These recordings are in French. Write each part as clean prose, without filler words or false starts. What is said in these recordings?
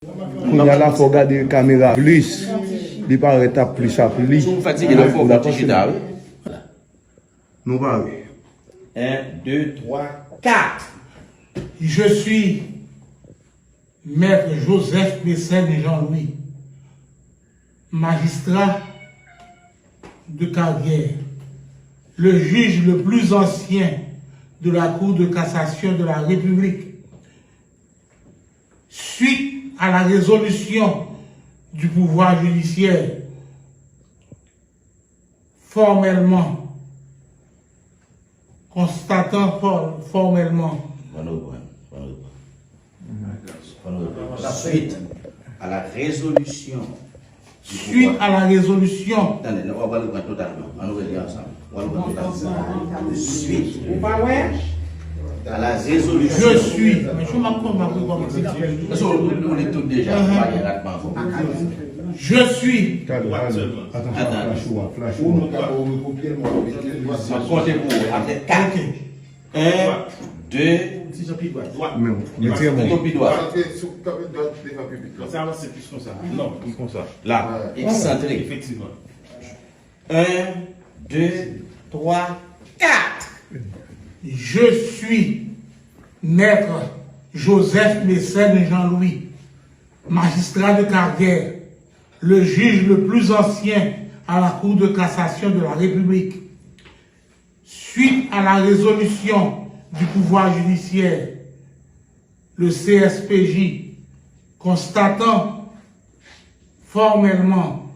Quand il y a là, il faut regarder la caméra plus. Il paraît plus à plus. Si vous fatiguez, il faut faire digital. Nous parlons. 1, 2, 3, 4. Je suis Maître Joseph Mécène et Jean-Louis, magistrat de carrière, le juge le plus ancien de la Cour de cassation de la République. Suite à la résolution du pouvoir judiciaire, formellement, constatant formellement Suite à la résolution. Suite à la résolution. Attendez, on va le prendre totalement. On va le dire ensemble. On va le prendre totalement. Suite à la résolution. Je suis. Mais je m'appelle on est tous déjà. Je suis. Attends, flash. Comptez pour après 4. 1, 2, là, excentré. Effectivement. 1, 2, 3, 4. Je suis Maître Joseph Mécène et Jean-Louis, magistrat de carrière, le juge le plus ancien à la Cour de cassation de la République. Suite à la résolution du pouvoir judiciaire, le CSPJ, constatant formellement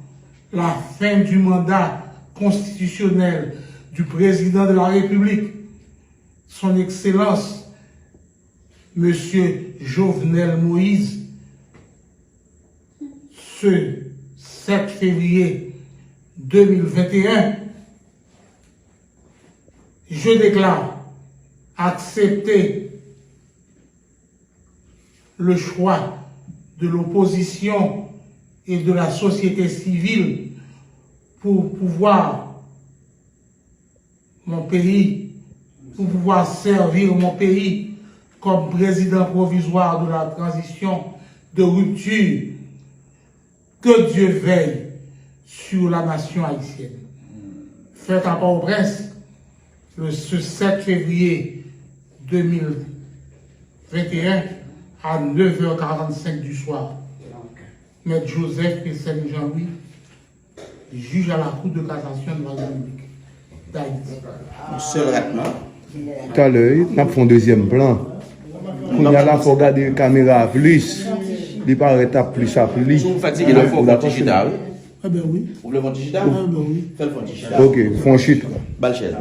la fin du mandat constitutionnel du président de la République, son Excellence, Monsieur Jovenel Moïse, ce 7 février 2021, je déclare accepter le choix de l'opposition et de la société civile pour pouvoir servir mon pays comme président provisoire de la transition de rupture. Que Dieu veille sur la nation haïtienne. Fait à Port-au-Prince, ce 7 février 2021 à 9h45 du soir. Maître Joseph Mécène Jean-Louis, juge à la Cour de cassation de la République d'Haïti. Seul traitement. Tout à l'heure, nous avons un deuxième plan. Quand il y a là, il faut regarder la caméra plus. Il paraît plus à plus. Si vous fatiguez, il faut faire digital. Ah ben oui. Vous voulez faire digital? Ah ben oui. Faites le digital. Ok, franchite. Balle chaise.